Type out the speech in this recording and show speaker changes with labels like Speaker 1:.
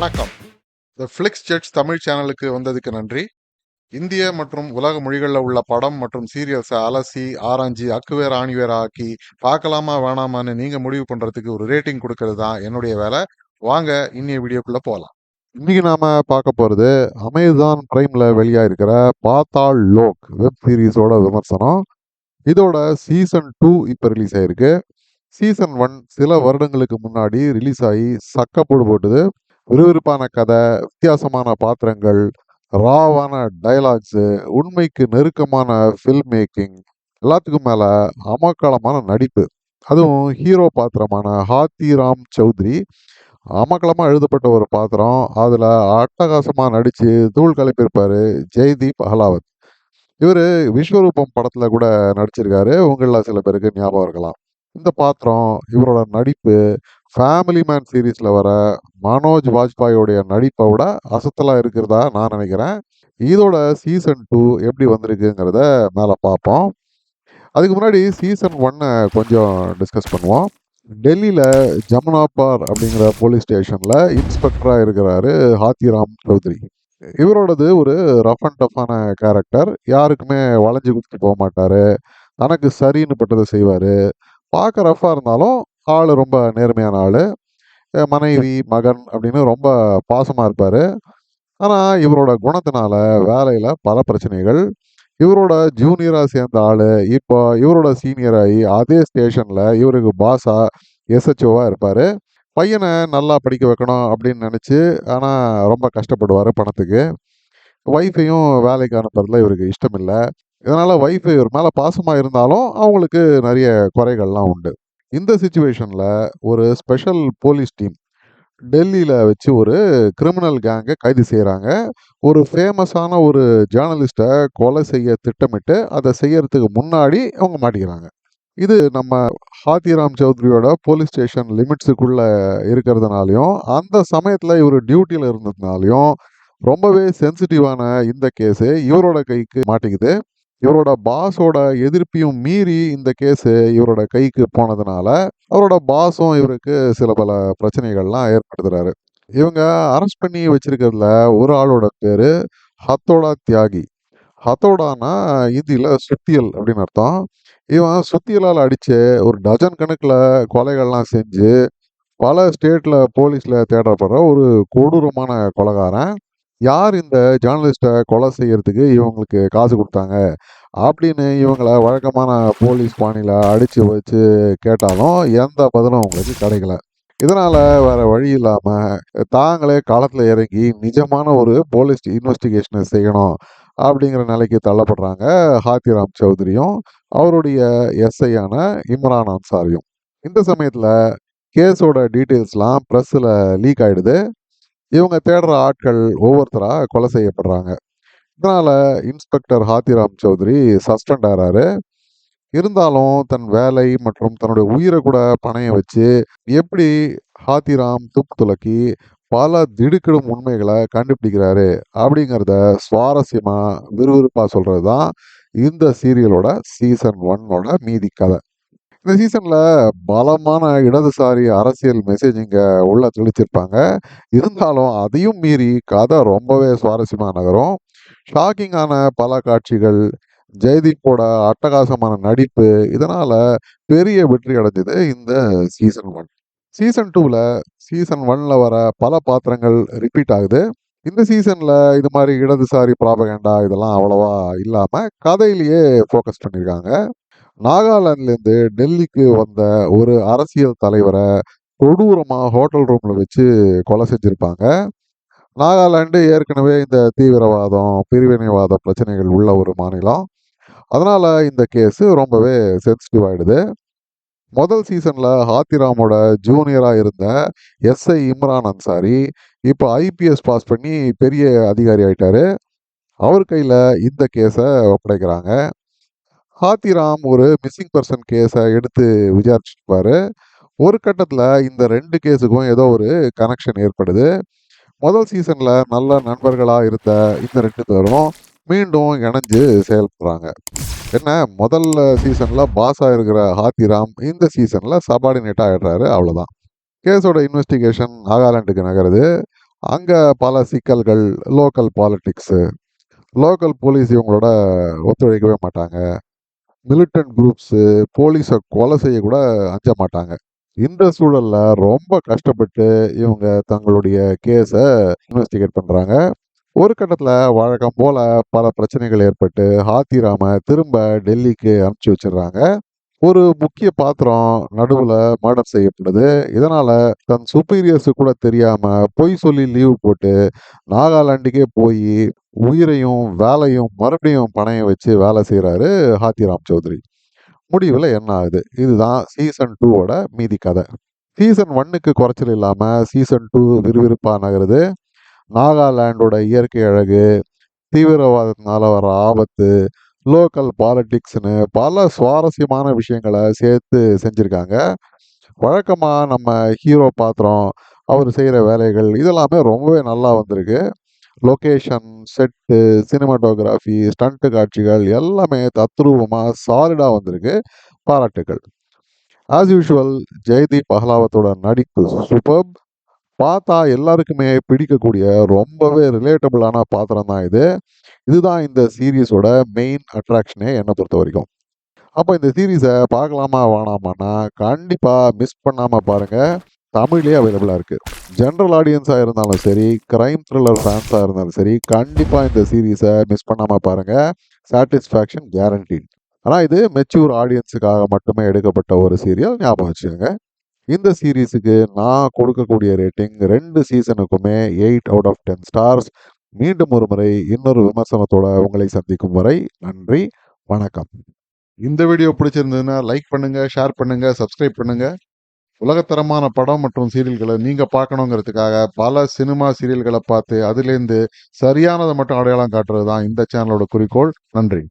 Speaker 1: வணக்கம். த ஃபிளிக்ஸ் ஜெட்ஸ் தமிழ் சேனலுக்கு வந்ததுக்கு நன்றி. இந்திய மற்றும் உலக மொழிகளில் உள்ள படம் மற்றும் சீரியல்ஸை அலசி ஆராய்ஞ்சி அக்குவேர் ஆணிவேர் ஆக்கி பார்க்கலாமா வேணாமான்னு நீங்க முடிவு பண்றதுக்கு ஒரு ரேட்டிங் கொடுக்கறது தான் என்னுடைய வேலை. வாங்க இன்னைய வீடியோக்குள்ள போகலாம். இன்னைக்கு நாம பார்க்க போறது அமேசான் பிரைம்ல வெளியாயிருக்கிற பாத்தாள் லோக் வெப் சீரிஸோட விமர்சனம். இதோட சீசன் 2 இப்போ ரிலீஸ் ஆயிருக்கு. சீசன் 1 சில வருடங்களுக்கு முன்னாடி ரிலீஸ் ஆகி சக்கப்போடு போட்டுது. விறுவிறுப்பான கதை, வித்தியாசமான பாத்திரங்கள், ராவான டயலாக்ஸு, உண்மைக்கு நெருக்கமான ஃபில்ம் மேக்கிங், எல்லாத்துக்கும் மேல அமக்களமான நடிப்பு. அதுவும் ஹீரோ பாத்திரமான ஹாத்திராம் சௌத்ரி அமக்களமா எழுதப்பட்ட ஒரு பாத்திரம். அதுல அட்டகாசமா நடிச்சு தூள் கலப்பியிருப்பாரு ஜெய்தீப் அஹ்லாவத். இவரு விஸ்வரூபம் படத்துல கூட நடிச்சிருக்காரு. உங்கள சில பேருக்கு ஞாபகம் இருக்கலாம். இந்த பாத்திரம், இவரோட நடிப்பு ஃபேமிலி மேன் சீரீஸ்ல வர மனோஜ் வாஜ்பாயோடைய நடிப்பை விட அசத்தலா இருக்கிறதா நான் நினைக்கிறேன். இதோட சீசன் 2 எப்படி வந்திருக்குங்கிறத மேலே பார்ப்போம். அதுக்கு முன்னாடி சீசன் 1 கொஞ்சம் டிஸ்கஸ் பண்ணுவோம். டெல்லியில் ஜமுனாபார் அப்படிங்கிற போலீஸ் ஸ்டேஷனில் இன்ஸ்பெக்டராக இருக்கிறாரு ஹாத்திராம் சௌத்ரி. இவரோடது ஒரு ரஃப் அண்ட் டஃப்பான கேரக்டர். யாருக்குமே வளைஞ்சு கொடுத்துட்டு போக மாட்டாரு. தனக்கு சரின்னு பட்டதை செய்வார். பார்க்க ரஃப்பாக இருந்தாலும் ஆள் ரொம்ப நேர்மையான ஆள். மனைவி, மகன் அப்படின்னு ரொம்ப பாசமாக இருப்பார். ஆனால் இவரோட குணத்தினால வேலையில் பல பிரச்சனைகள். இவரோட ஜூனியராக சேர்ந்த ஆள் இப்போ இவரோட சீனியராகி அதே ஸ்டேஷனில் இவருக்கு பாஸாக எஸ்ஹெச்ஓவாக இருப்பார். பையனை நல்லா படிக்க வைக்கணும் அப்படின்னு நினச்சி ஆனால் ரொம்ப கஷ்டப்படுவார் பணத்துக்கு. ஒய்ஃபையும் வேலைக்கு அனுப்புறதுல இவருக்கு இஷ்டம் இல்லை. இதனால் ஒய்ஃபு இவர் மேலே பாசமாக இருந்தாலும் அவங்களுக்கு நிறைய குறைகள்லாம் உண்டு. இந்த சுச்சுவேஷனில் ஒரு ஸ்பெஷல் போலீஸ் டீம் டெல்லியில் வச்சு ஒரு கிரிமினல் கேங்கை கைது செய்கிறாங்க. ஒரு ஃபேமஸான ஒரு ஜேர்னலிஸ்ட்டை கொலை செய்ய திட்டமிட்டு அதை செய்யறதுக்கு முன்னாடி அவங்க மாட்டிக்கிறாங்க. இது நம்ம ஹாத்திராம் சௌத்ரியோட போலீஸ் ஸ்டேஷன் லிமிட்ஸுக்குள்ளே இருக்கிறதுனாலையும் அந்த சமயத்தில் இவர் டியூட்டியில் இருந்ததுனாலையும் ரொம்பவே சென்சிட்டிவான இந்த கேஸு இவரோட கைக்கு மாட்டிக்குது. இவரோட பாஸோட எதிர்ப்பையும் மீறி இந்த கேஸு இவரோட கைக்கு போனதுனால அவரோட பாஸும் இவருக்கு சில பல பிரச்சனைகள்லாம் ஏற்படுத்துறாரு. இவங்க அரெஸ்ட் பண்ணி வச்சிருக்கிறதுல ஒரு ஆளோட பேரு ஹத்தோடா தியாகி. ஹத்தோடானா இந்தியில சுத்தியல் அப்படின்னு அர்த்தம். இவன் சுத்தியலால் அடிச்சு ஒரு டஜன் கணக்கில் கொலைகள்லாம் செஞ்சு பல ஸ்டேட்ல போலீஸ்ல தேடப்படுற ஒரு கொடூரமான கொலைகாரன். யார் இந்த ஜேர்னலிஸ்ட்டை கொலை செய்யறதுக்கு இவங்களுக்கு காசு கொடுத்தாங்க அப்படின்னு இவங்கள வழக்கமான போலீஸ் பாணியில் அடித்து வச்சு கேட்டாலும் எந்த பதிலும் அவங்களுக்கு கிடைக்கல. இதனால் வேற வழி இல்லாமல் தாங்களே களத்தில் இறங்கி நிஜமான ஒரு போலீஸ் இன்வெஸ்டிகேஷனை செய்யணும் அப்படிங்கிற நிலைக்கு தள்ளப்படுறாங்க ஹாத்திராம் சௌத்ரியும் அவருடைய எஸ்ஐயான இம்ரான் அன்சாரியும். இந்த சமயத்தில் கேஸோட டீட்டெயில்ஸ்லாம் ப்ரெஸ்ஸில் லீக் ஆகிடுது. இவங்க தேடுற ஆட்கள் ஒவ்வொருத்தராக கொலை செய்யப்படுறாங்க. இதனால இன்ஸ்பெக்டர் ஹாத்திராம் சௌத்ரி சஸ்பெண்ட் ஆகிறாரு. இருந்தாலும் தன் வேலை மற்றும் தன்னுடைய உயிரை கூட பணையம் வச்சு எப்படி ஹாத்திராம் துப்பு துலக்கி பல திடுக்கிடும் உண்மைகளை கண்டுபிடிக்கிறாரு அப்படிங்கிறத சுவாரஸ்யமா விறுவிறுப்பா சொல்றது தான் இந்த சீரியலோட சீசன் 1 மீதி கதை. இந்த சீசன்ல பலமான இடதுசாரி அரசியல் மெசேஜிங்க உள்ள தெளிச்சிருப்பாங்க. இருந்தாலும் அதையும் மீறி கதை ரொம்பவே சுவாரஸ்யமா நகரும். ஷாக்கிங்கான பல காட்சிகள், ஜெயதீப்போட அட்டகாசமான நடிப்பு இதனால பெரிய வெற்றி அடைஞ்சது இந்த சீசன் 1. சீசன் 2ல சீசன் 1ல வர பல பாத்திரங்கள் ரிப்பீட் ஆகுது. இந்த சீசன்ல இது மாதிரி இடதுசாரி ப்ராபகண்டா இதெல்லாம் அவ்வளவா இல்லாம கதையிலேயே ஃபோக்கஸ் பண்ணியிருக்காங்க. நாகாலாந்துலேருந்து டெல்லிக்கு வந்த ஒரு அரசியல் தலைவரை கொடூரமாக ஹோட்டல் ரூமில் வச்சு கொலை செஞ்சுருப்பாங்க. நாகாலாந்து ஏற்கனவே இந்த தீவிரவாதம், பிரிவினைவாத பிரச்சனைகள் உள்ள ஒரு மாநிலம். அதனால் இந்த கேஸு ரொம்பவே சென்சிட்டிவ் ஆகிடுது. முதல் சீசனில் ஹாத்திராமோட ஜூனியராக இருந்த எஸ்ஐ இம்ரான் அன்சாரி இப்போ ஐபிஎஸ் பாஸ் பண்ணி பெரிய அதிகாரி ஆயிட்டாரு. அவர் கையில் இந்த கேஸை ஒப்படைக்கிறாங்க. ஹாத்திராம் ஒரு மிஸ்ஸிங் பர்சன் கேஸை எடுத்து விசாரிச்சிருப்பாரு. ஒரு கட்டத்தில் இந்த 2 கேஸுக்கும் ஏதோ ஒரு கனெக்ஷன் ஏற்படுது. முதல் சீசன்ல நல்ல நண்பர்களாக இருந்த இந்த 2 பேரும் மீண்டும் இணைஞ்சு செயல்படுறாங்க. என்ன முதல் சீசன்ல பாஸா இருக்கிற ஹாத்திராம் இந்த சீசன்ல சபார்டினேட்டா ஆயிடுறாரு. அவ்வளவுதான். கேஸோட இன்வெஸ்டிகேஷன் நாகாலாந்துக்கு நகருது. அங்க பல சிக்கல்கள், லோக்கல் பாலிடிக்ஸ், லோக்கல் போலீஸ் இவங்களோட ஒத்துழைக்கவே மாட்டாங்க. மிலிட்டன்ட் குரூப்ஸ் போலீஸை கொலை செய்ய கூட அஞ்ச மாட்டாங்க. இந்த சூழல்ல ரொம்ப கஷ்டப்பட்டு இவங்க தங்களுடைய கேஸை இன்வெஸ்டிகேட் பண்றாங்க. ஒரு கட்டத்துல வழக்கம் போல பல பிரச்சனைகள் ஏற்பட்டு ஹாத்திராம திரும்ப டெல்லிக்கு அனுப்பிச்சு வச்சிடுறாங்க. ஒரு முக்கிய பாத்திரம் நடுவுல மர்டர் செய்யப்படுது. இதனால தன் சுப்பீரியர்ஸ் கூட தெரியாம பொய் சொல்லி லீவு போட்டு நாகாலாண்டுக்கே போய் உயிரையும் வேலையும் மறுபடியும் பணையம் வச்சு வேலை செய்யறாரு ஹாத்திராம் சௌத்ரி. முடிவுல என்ன ஆகுது? இதுதான் சீசன் 2ஓட மீதி கதை. சீசன் 1க்கு குறைச்சல் இல்லாம சீசன் 2 விறுவிறுப்பா நகருது. நாகாலாண்டோட இயற்கை அழகு, தீவிரவாதத்தினால வர ஆபத்து, லோக்கல் பாலிடிக்ஸ்னு பல சுவாரஸ்யமான விஷயங்களை சேர்த்து செஞ்சிருக்காங்க. வழக்கமா நம்ம ஹீரோ பாத்திரம், அவர் செய்யற வேலைகள் இதெல்லாமே ரொம்பவே நல்லா வந்திருக்கு. லொகேஷன், செட்டு, சினிமாட்டோகிராஃபி, ஸ்டண்ட் காட்சிகள் எல்லாமே தத்ரூபமா சாலிடா வந்திருக்கு. பாராட்டுக்கள். ஆஸ் யூஷுவல் ஜெயதீப் அகலாவத்தோட நடிப்பு சூப்பர்ப். பார்த்தா எல்லாருக்குமே பிடிக்கக்கூடிய ரொம்பவே ரிலேட்டபிளான பாத்திரம் தான் இது. இதுதான் இந்த சீரீஸோட மெயின் அட்ராக்ஷனே என்னை பொறுத்த வரைக்கும். அப்போ இந்த சீரீஸை பார்க்கலாமா வேணாமான்னா கண்டிப்பா மிஸ் பண்ணாம பாருங்க. தமிழ்லேயே அவைலபிளா இருக்கு. ஜென்ரல் ஆடியன்ஸா இருந்தாலும் சரி, கிரைம் த்ரில்லர் ஃபேன்ஸா இருந்தாலும் சரி, கண்டிப்பா இந்த சீரீஸை மிஸ் பண்ணாம பாருங்க. Satisfaction guaranteed. ஆனா இது மெச்சூர் ஆடியன்ஸுக்காக மட்டுமே எடுக்கப்பட்ட ஒரு சீரியல், ஞாபகம் வச்சுக்கோங்க. இந்த சீரீஸுக்கு நான் கொடுக்கக்கூடிய ரேட்டிங் 2 சீசனுக்குமே 8/10 ஸ்டார்ஸ். மீண்டும் ஒரு முறை இன்னொரு விமர்சனத்தோட உங்களை சந்திக்கும் வரை நன்றி, வணக்கம். இந்த வீடியோ பிடிச்சிருந்ததுன்னா லைக் பண்ணுங்க, ஷேர் பண்ணுங்க, சப்ஸ்கிரைப் பண்ணுங்க. உலகத்தரமான படம் மற்றும் சீரியல்களை நீங்க பார்க்கணுங்கிறதுக்காக பல சினிமா சீரியல்களை பார்த்து அதுலேருந்து சரியானதை மட்டும் அடையாளம் காட்டுறது தான் இந்த சேனலோட குறிக்கோள். நன்றி.